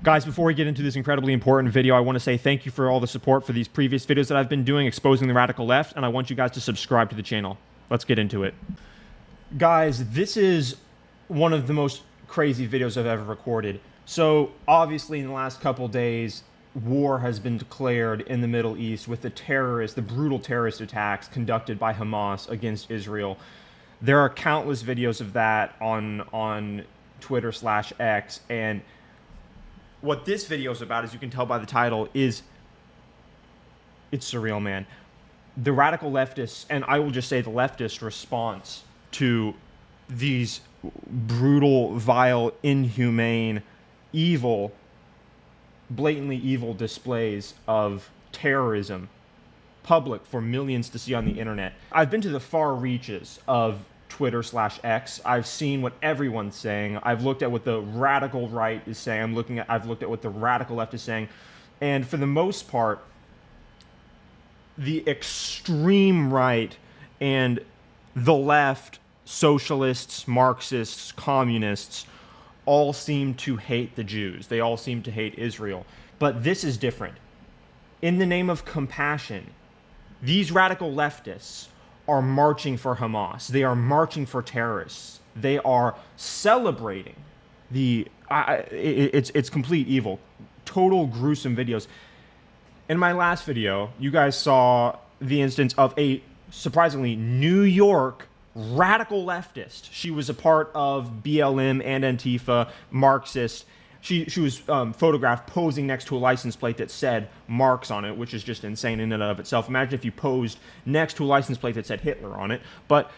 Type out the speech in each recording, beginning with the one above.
Guys, before we get into this incredibly important video, I want to say thank you for all the support for these previous videos that I've been doing exposing the radical left, and I want you guys to subscribe to the channel. Let's get into it. Guys, this is one of the most crazy videos I've ever recorded. So, obviously, in the last couple days, war has been declared in the Middle East with the brutal terrorist attacks conducted by Hamas against Israel. There are countless videos of that on Twitter/X, and what this video is about, as you can tell by the title, it's surreal, man. The radical leftists, and I will just say the leftist response to these brutal, vile, inhumane, evil, blatantly evil displays of terrorism, public for millions to see on the internet. I've been to the far reaches of Twitter/X. I've seen what everyone's saying. I've looked at what the radical right is saying. I've looked at what the radical left is saying. And for the most part, the extreme right and the left, socialists, Marxists, communists, all seem to hate the Jews. They all seem to hate Israel. But this is different. In the name of compassion, these radical leftists are marching for Hamas. They are marching for terrorists. They are celebrating it's complete evil. Total gruesome videos. In my last video, you guys saw the instance of a surprisingly New York radical leftist. She was a part of BLM and Antifa, Marxist. She was photographed posing next to a license plate that said Marx on it, which is just insane in and of itself. Imagine if you posed next to a license plate that said Hitler on it. But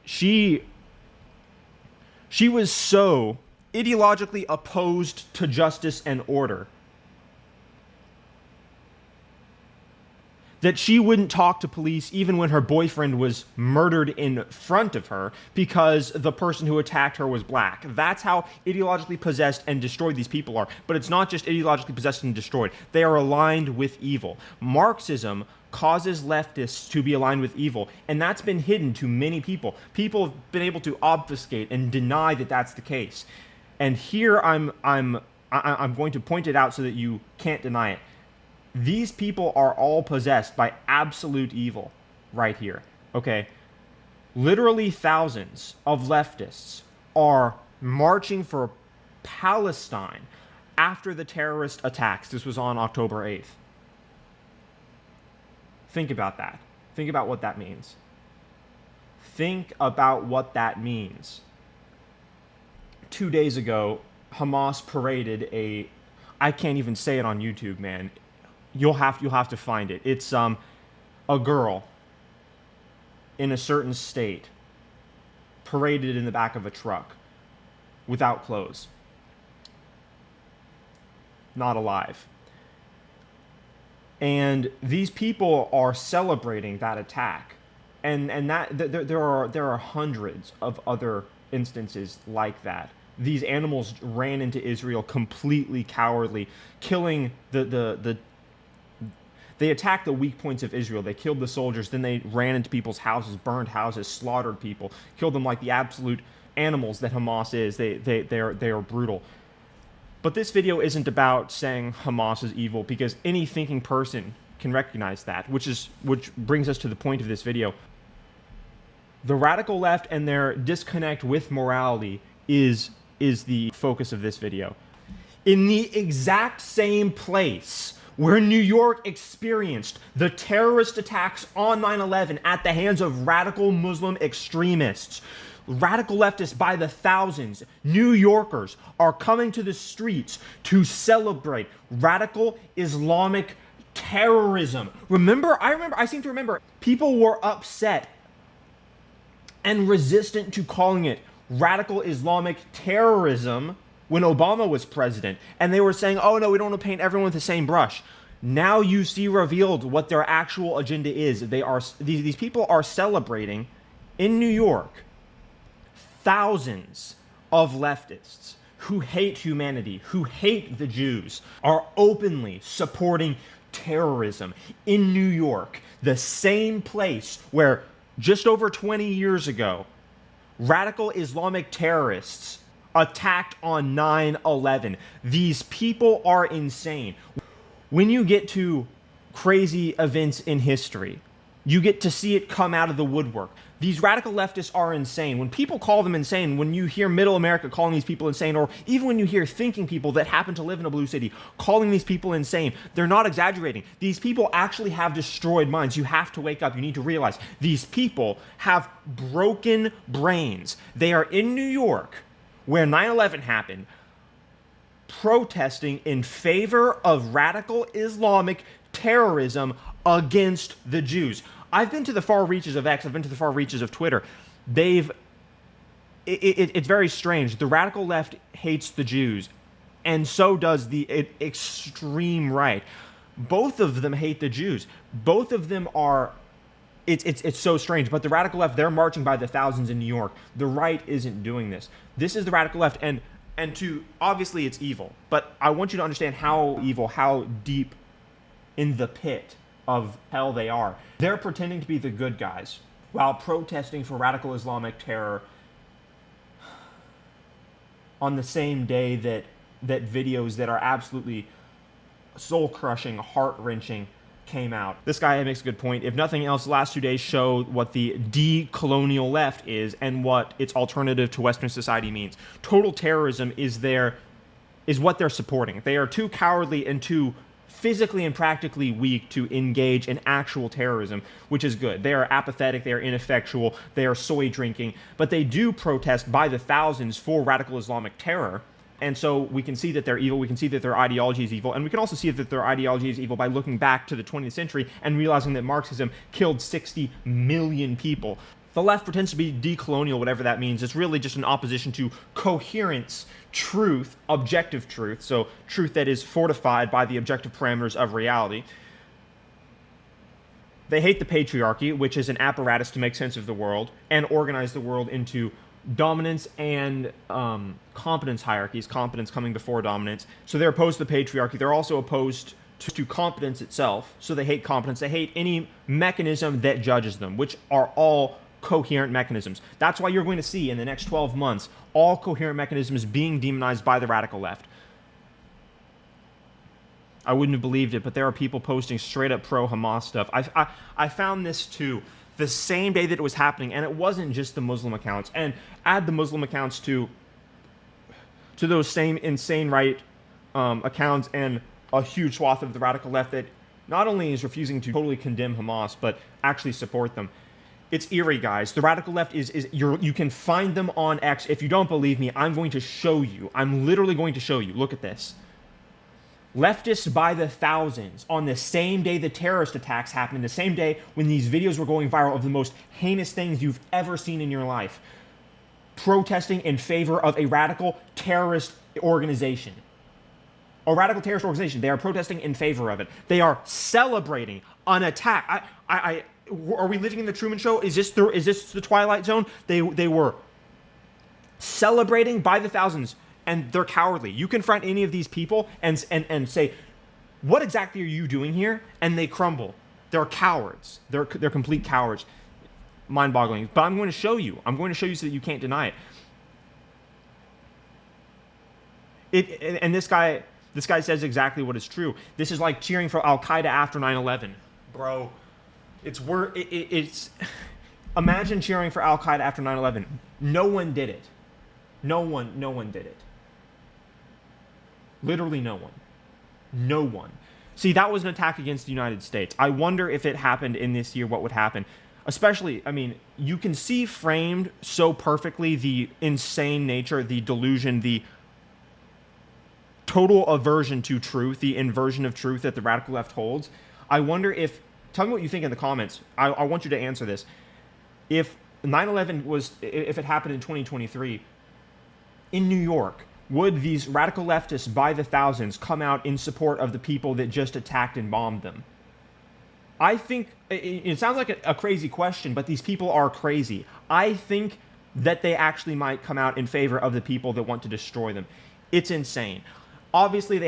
she was so ideologically opposed to justice and order that she wouldn't talk to police even when her boyfriend was murdered in front of her because the person who attacked her was black. That's how ideologically possessed and destroyed these people are. But it's not just ideologically possessed and destroyed. They are aligned with evil. Marxism causes leftists to be aligned with evil, and that's been hidden to many people. People have been able to obfuscate and deny that that's the case. And here I'm going to point it out so that you can't deny it. These people are all possessed by absolute evil right here, okay? Literally thousands of leftists are marching for Palestine after the terrorist attacks. This was on October 8th. Think about that. Think about what that means. Think about what that means. 2 days ago, Hamas paraded I can't even say it on YouTube, man. You'll have to find it. It's a girl in a certain state paraded in the back of a truck without clothes, not alive. And these people are celebrating that attack, and there are hundreds of other instances like that. These animals ran into Israel completely cowardly, killing They attacked the weak points of Israel. They killed the soldiers, then they ran into people's houses, burned houses, slaughtered people, killed them like the absolute animals that Hamas is. They are brutal. But this video isn't about saying Hamas is evil, because any thinking person can recognize that, which brings us to the point of this video. The radical left and their disconnect with morality is the focus of this video. In the exact same place where New York experienced the terrorist attacks on 9/11 at the hands of radical Muslim extremists, radical leftists by the thousands, New Yorkers are coming to the streets to celebrate radical Islamic terrorism. I seem to remember people were upset and resistant to calling it radical Islamic terrorism when Obama was president, and they were saying, oh no, we don't want to paint everyone with the same brush. Now you see revealed what their actual agenda is. These people are celebrating in New York thousands of leftists who hate humanity, who hate the Jews, are openly supporting terrorism in New York, the same place where just over 20 years ago, radical Islamic terrorists attacked on 9/11. These people are insane. When you get to crazy events in history, you get to see it come out of the woodwork. These radical leftists are insane. When people call them insane, when you hear middle America calling these people insane, or even when you hear thinking people that happen to live in a blue city calling these people insane, they're not exaggerating. These people actually have destroyed minds. You have to wake up. You need to realize these people have broken brains. They are in New York, where 9/11 happened, protesting in favor of radical Islamic terrorism against the Jews. I've been to the far reaches of X. I've been to the far reaches of Twitter. It's very strange. The radical left hates the Jews, and so does the extreme right. Both of them hate the Jews. Both of them are. It's so strange. But the radical left, they're marching by the thousands in New York. The right isn't doing this. This is the radical left, and obviously it's evil. But I want you to understand how evil, how deep in the pit of hell they are. They're pretending to be the good guys while protesting for radical Islamic terror on the same day that videos that are absolutely soul-crushing, heart-wrenching came out. This guy makes a good point. If nothing else, the last 2 days show what the decolonial left is and what its alternative to Western society means. Total terrorism is what they're supporting. They are too cowardly and too physically and practically weak to engage in actual terrorism, which is good. They are apathetic, they are ineffectual, they are soy drinking, but they do protest by the thousands for radical Islamic terror. And so we can see that they're evil, we can see that their ideology is evil, and we can also see that their ideology is evil by looking back to the 20th century and realizing that Marxism killed 60 million people. The left pretends to be decolonial, whatever that means. It's really just an opposition to coherence, truth, objective truth, so truth that is fortified by the objective parameters of reality. They hate the patriarchy, which is an apparatus to make sense of the world and organize the world into dominance and competence hierarchies, competence coming before dominance. So they're opposed to the patriarchy. They're also opposed to competence itself. So they hate competence. They hate any mechanism that judges them, which are all coherent mechanisms. That's why you're going to see in the next 12 months all coherent mechanisms being demonized by the radical left. I wouldn't have believed it, but there are people posting straight up pro-Hamas stuff. I found this too the same day that it was happening, and it wasn't just the Muslim accounts. And add the Muslim accounts to those same insane right accounts and a huge swath of the radical left that not only is refusing to totally condemn Hamas, but actually support them. It's eerie, guys. The radical left you can find them on X. If you don't believe me, I'm going to show you. I'm literally going to show you. Look at this. Leftists by the thousands on the same day the terrorist attacks happened, the same day when these videos were going viral of the most heinous things you've ever seen in your life, protesting in favor of a radical terrorist organization. A radical terrorist organization. They are protesting in favor of it. They are celebrating an attack. Are we living in the Truman Show? Is this the Twilight Zone? They were celebrating by the thousands, and they're cowardly. You confront any of these people and say, "What exactly are you doing here?" And they crumble. They're cowards. They're complete cowards. Mind-boggling. But I'm going to show you. I'm going to show you so that you can't deny it. And this guy says exactly what is true. This is like cheering for Al-Qaeda after 9/11, bro. It's imagine cheering for Al-Qaeda after 9/11. No one did it. No one did it. Literally no one. No one. See, that was an attack against the United States. I wonder if it happened in this year, what would happen? Especially, I mean, you can see framed so perfectly the insane nature, the delusion, the total aversion to truth, the inversion of truth that the radical left holds. I wonder if, tell me what you think in the comments. I want you to answer this. If 9/11 if it happened in 2023, in New York, would these radical leftists by the thousands come out in support of the people that just attacked and bombed them? I think, it sounds like a crazy question, but these people are crazy. I think that they actually might come out in favor of the people that want to destroy them. It's insane. Obviously,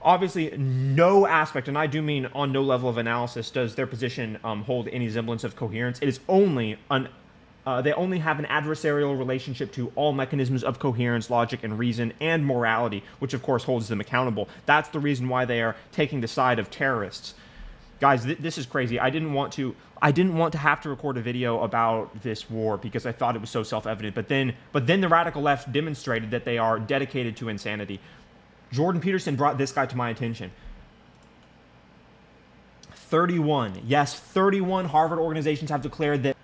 obviously no aspect, and I do mean on no level of analysis, does their position hold any semblance of coherence. It is only They only have an adversarial relationship to all mechanisms of coherence, logic, and reason, and morality, which of course holds them accountable. That's the reason why they are taking the side of terrorists. Guys, this is crazy. I didn't want to have to record a video about this war because I thought it was so self-evident. But then the radical left demonstrated that they are dedicated to insanity. Jordan Peterson brought this guy to my attention. 31, yes, 31 Harvard organizations have declared that.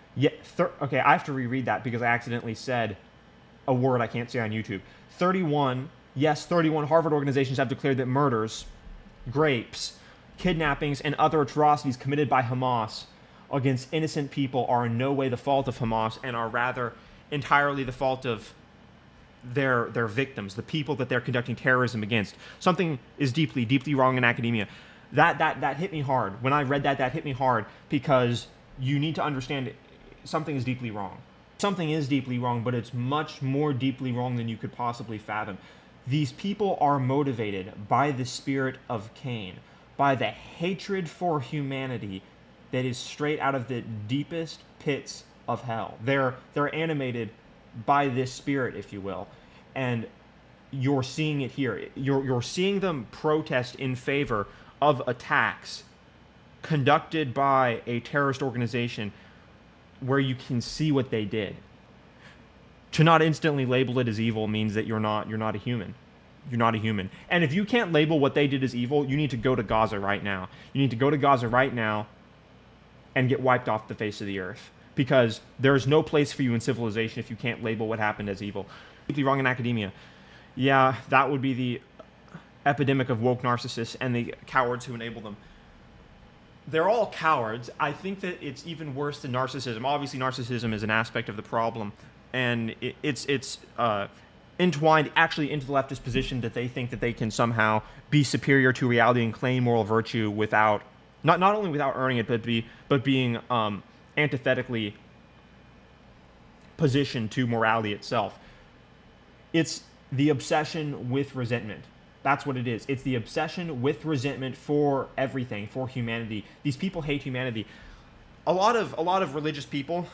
Okay, I have to reread that because I accidentally said a word I can't say on YouTube. 31 Harvard organizations have declared that murders, rapes, kidnappings, and other atrocities committed by Hamas against innocent people are in no way the fault of Hamas and are rather entirely the fault of their victims, the people that they're conducting terrorism against. Something is deeply, deeply wrong in academia. That hit me hard. When I read that hit me hard because you need to understand something is deeply wrong. Something is deeply wrong, but it's much more deeply wrong than you could possibly fathom. These people are motivated by the spirit of Cain, by the hatred for humanity that is straight out of the deepest pits of hell. They're animated by this spirit, if you will, and you're seeing it here. You're seeing them protest in favor of attacks conducted by a terrorist organization where you can see what they did. To not instantly label it as evil means that you're not a human. You're not a human. And if you can't label what they did as evil, you need to go to Gaza right now. You need to go to Gaza right now and get wiped off the face of the earth. Because there is no place for you in civilization if you can't label what happened as evil. Completely wrong in academia. Yeah, that would be the epidemic of woke narcissists and the cowards who enable them. They're all cowards. I think that it's even worse than narcissism. Obviously, narcissism is an aspect of the problem, and it's entwined actually into the leftist position that they think that they can somehow be superior to reality and claim moral virtue without not only without earning it, but being antithetically positioned to morality itself. It's the obsession with resentment. That's what it is. It's the obsession with resentment for everything, for humanity. These people hate humanity. A lot of religious people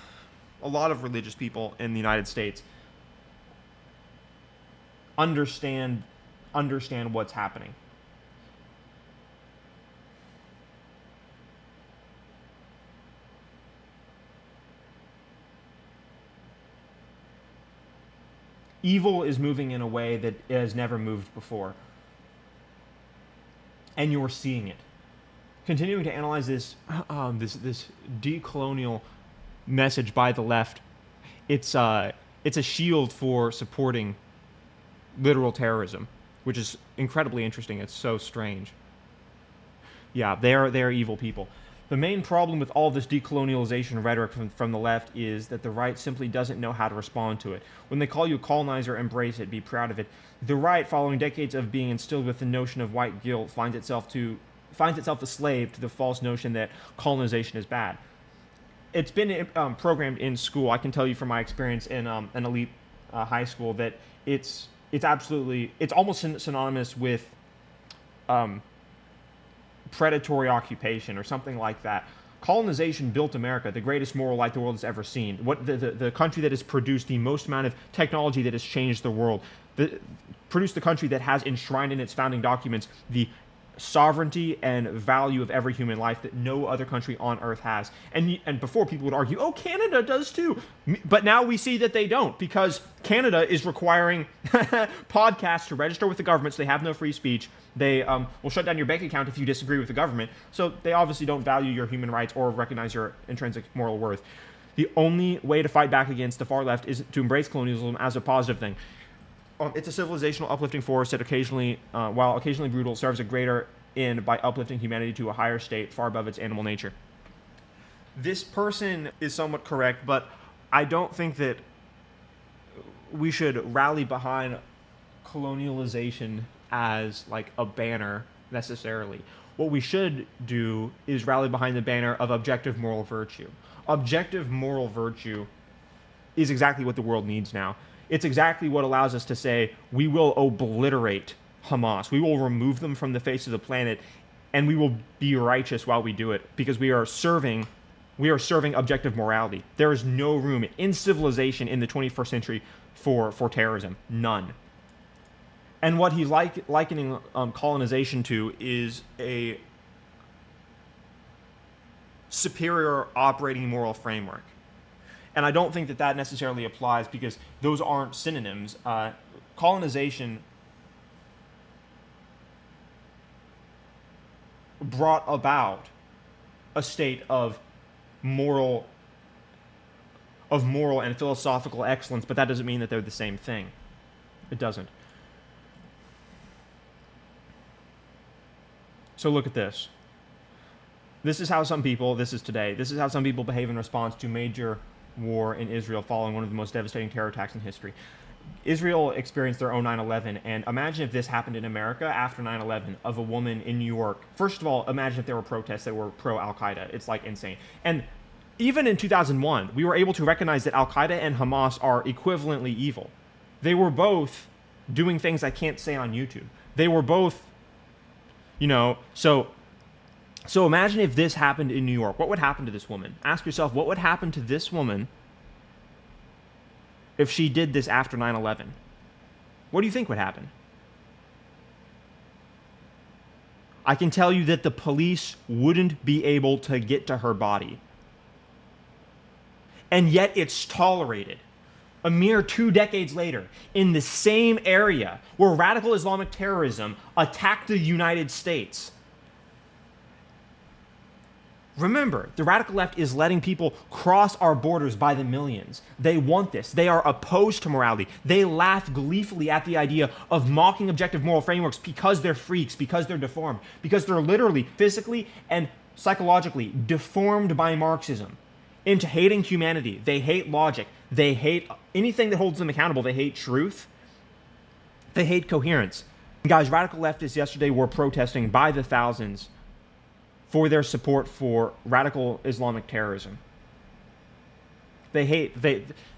in the United States understand what's happening. Evil is moving in a way that it has never moved before. And you're seeing it. Continuing to analyze this decolonial message by the left, it's a shield for supporting literal terrorism, which is incredibly interesting. It's so strange. Yeah, they're evil people. The main problem with all this decolonialization rhetoric from the left is that the right simply doesn't know how to respond to it. When they call you a colonizer, embrace it, be proud of it. The right, following decades of being instilled with the notion of white guilt, finds itself a slave to the false notion that colonization is bad. It's been programmed in school. I can tell you from my experience in an elite high school that it's almost synonymous with predatory occupation or something like that. Colonization built America, the greatest moral light the world has ever seen. What the country that has produced the most amount of technology that has changed the world. Produced the country that has enshrined in its founding documents the sovereignty and value of every human life that no other country on earth has. And before, people would argue, oh, Canada does too. But now we see that they don't, because Canada is requiring podcasts to register with the government, so they have no free speech. They will shut down your bank account if you disagree with the government. So they obviously don't value your human rights or recognize your intrinsic moral worth. The only way to fight back against the far left is to embrace colonialism as a positive thing. It's a civilizational uplifting force that occasionally, while occasionally brutal, serves a greater end by uplifting humanity to a higher state far above its animal nature. This person is somewhat correct, but I don't think that we should rally behind colonialization as like a banner necessarily. What we should do is rally behind the banner of objective moral virtue. Objective moral virtue is exactly what the world needs now. It's exactly what allows us to say, we will obliterate Hamas. We will remove them from the face of the planet, and we will be righteous while we do it, because we are serving We are serving objective morality. There is no room in civilization in the 21st century for terrorism. None. And what he's likening colonization to is a superior operating moral framework. And I don't think that that necessarily applies, because those aren't synonyms. Colonization brought about a state of moral and philosophical excellence, but that doesn't mean that they're the same thing. It doesn't. So look at this. This is how some people behave in response to major war in Israel following one of the most devastating terror attacks in history. Israel experienced their own 9/11, and imagine if this happened in America after 9/11 of a woman in New York. First of all, imagine if there were protests that were pro-Al-Qaeda. It's like insane. And even in 2001, we were able to recognize that Al-Qaeda and Hamas are equivalently evil. They were both doing things I can't say on YouTube. They were both, so imagine if this happened in New York. What would happen to this woman? Ask yourself, what would happen to this woman if she did this after 9/11? What do you think would happen? I can tell you that the police wouldn't be able to get to her body. And yet it's tolerated. A mere 2 decades later, in the same area where radical Islamic terrorism attacked the United States. Remember, the radical left is letting people cross our borders by the millions. They want this. They are opposed to morality. They laugh gleefully at the idea of mocking objective moral frameworks because they're freaks, because they're deformed, because they're literally, physically, and psychologically deformed by Marxism into hating humanity. They hate logic. They hate anything that holds them accountable. They hate truth. They hate coherence. Guys, radical leftists yesterday were protesting by the thousands for their support for radical Islamic terrorism. To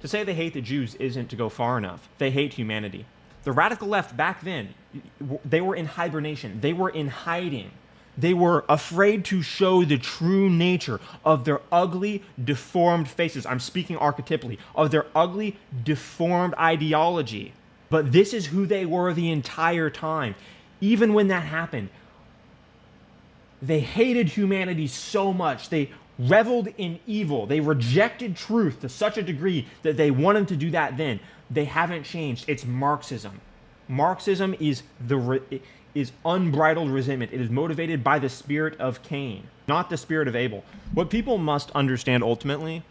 say they hate the Jews isn't to go far enough. They hate humanity. The radical left back then, they were in hibernation. They were in hiding. They were afraid to show the true nature of their ugly, deformed faces. I'm speaking archetypally, of their ugly, deformed ideology. But this is who they were the entire time. Even when that happened, they hated humanity so much. They reveled in evil. They rejected truth to such a degree that they wanted to do that then. They haven't changed. It's Marxism. Marxism is unbridled resentment. It is motivated by the spirit of Cain, not the spirit of Abel. What people must understand ultimately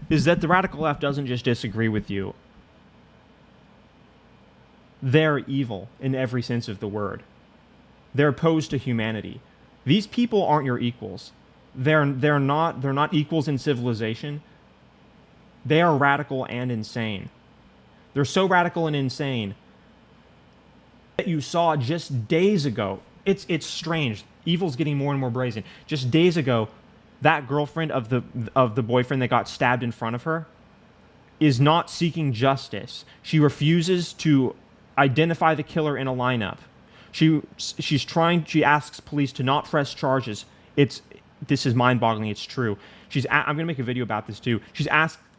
is that the radical left doesn't just disagree with you. They're evil in every sense of the word. They're opposed to humanity. These people aren't your equals. They're not equals in civilization. They are radical and insane. They're so radical and insane that you saw just days ago. It's strange. Evil's getting more and more brazen. Just days ago, that girlfriend of the boyfriend that got stabbed in front of her is not seeking justice. She refuses to identify the killer in a lineup. She asks police to not press charges. This is mind-boggling. It's true. I'm going to make a video about this too. She's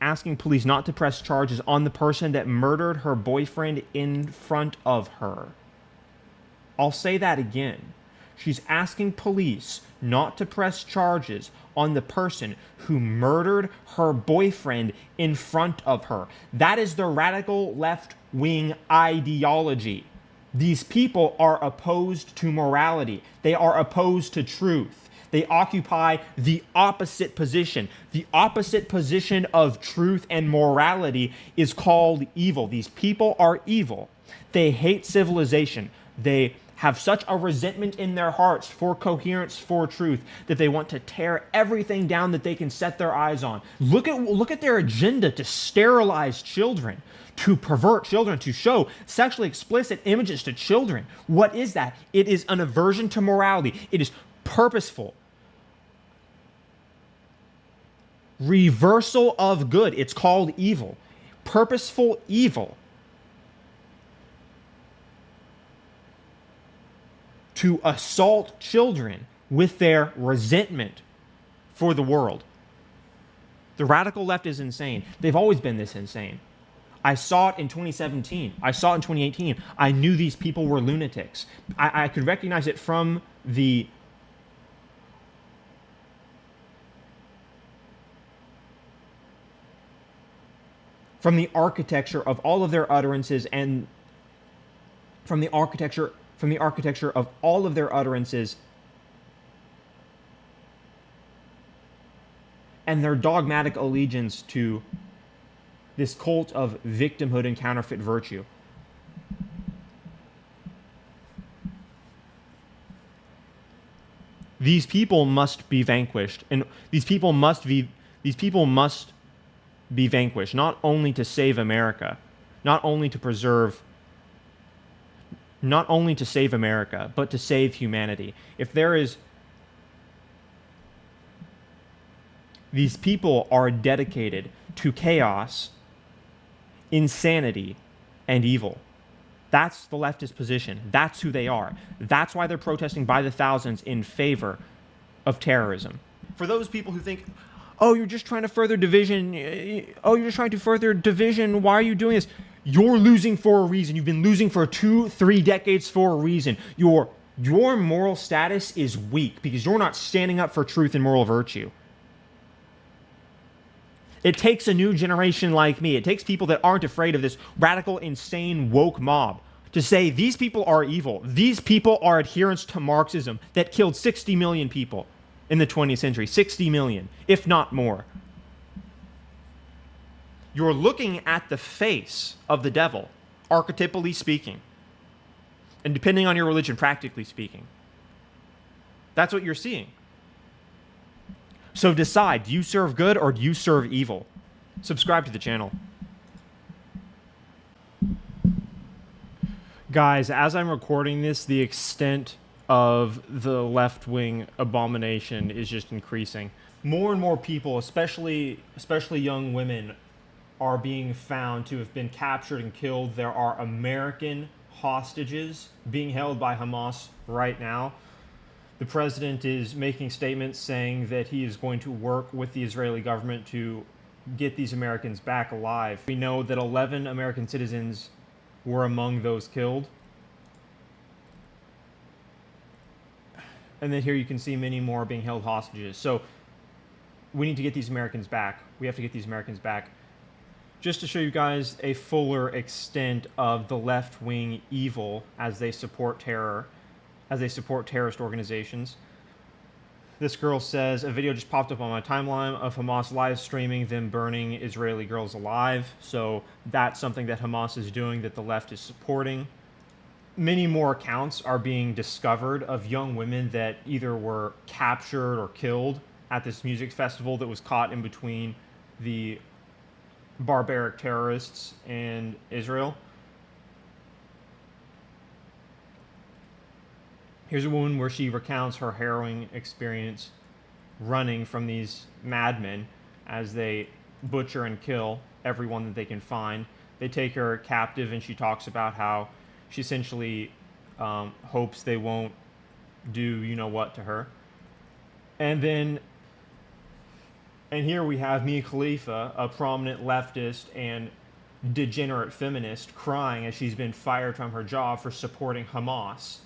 asking police not to press charges on the person that murdered her boyfriend in front of her. I'll say that again. She's asking police not to press charges on the person who murdered her boyfriend in front of her. That is the radical left-wing ideology. These people are opposed to morality. They are opposed to truth. They occupy the opposite position. The opposite position of truth and morality is called evil. These people are evil. They hate civilization. They have such a resentment in their hearts for coherence, for truth, that they want to tear everything down that they can set their eyes on. Look at their agenda to sterilize children, to pervert children, to show sexually explicit images to children. What is that? It is an aversion to morality. It is purposeful reversal of good. It's called evil. Purposeful evil. To assault children with their resentment for the world. The radical left is insane. They've always been this insane. I saw it in 2017. I saw it in 2018. I knew these people were lunatics. I could recognize it from the architecture of all of their utterances, and from the architecture of all of their utterances and their dogmatic allegiance to this cult of victimhood and counterfeit virtue. These people must be vanquished, and these people must be vanquished, not only to save America, not only to save America, but to save humanity. These people are dedicated to chaos, insanity, and evil. That's the leftist position. That's who they are. That's why they're protesting by the thousands in favor of terrorism. For those people who think, oh, you're just trying to further division. Why are you doing this? You're losing for a reason. You've been losing for 2-3 decades for a reason. Your moral status is weak because you're not standing up for truth and moral virtue. It takes a new generation like me. It takes people that aren't afraid of this radical, insane, woke mob to say these people are evil. These people are adherents to Marxism that killed 60 million people in the 20th century. 60 million, if not more. You're looking at the face of the devil, archetypally speaking, and depending on your religion, practically speaking. That's what you're seeing. So decide, do you serve good or do you serve evil? Subscribe to the channel. Guys, as I'm recording this, the extent of the left-wing abomination is just increasing. More and more people, especially young women, are being found to have been captured and killed. There are American hostages being held by Hamas right now. The president is making statements saying that he is going to work with the Israeli government to get these Americans back alive. We know that 11 American citizens were among those killed. And then here you can see many more being held hostages. So we need to get these Americans back. We have to get these Americans back. Just to show you guys a fuller extent of the left-wing evil as they support terror, as they support terrorist organizations. This girl says, a video just popped up on my timeline of Hamas live streaming them burning Israeli girls alive. So that's something that Hamas is doing, that the left is supporting. Many more accounts are being discovered of young women that either were captured or killed at this music festival that was caught in between the barbaric terrorists and Israel. Here's a woman where she recounts her harrowing experience running from these madmen as they butcher and kill everyone that they can find. They take her captive, and she talks about how she essentially hopes they won't do you-know-what to her. And here we have Mia Khalifa, a prominent leftist and degenerate feminist, crying as she's been fired from her job for supporting Hamas.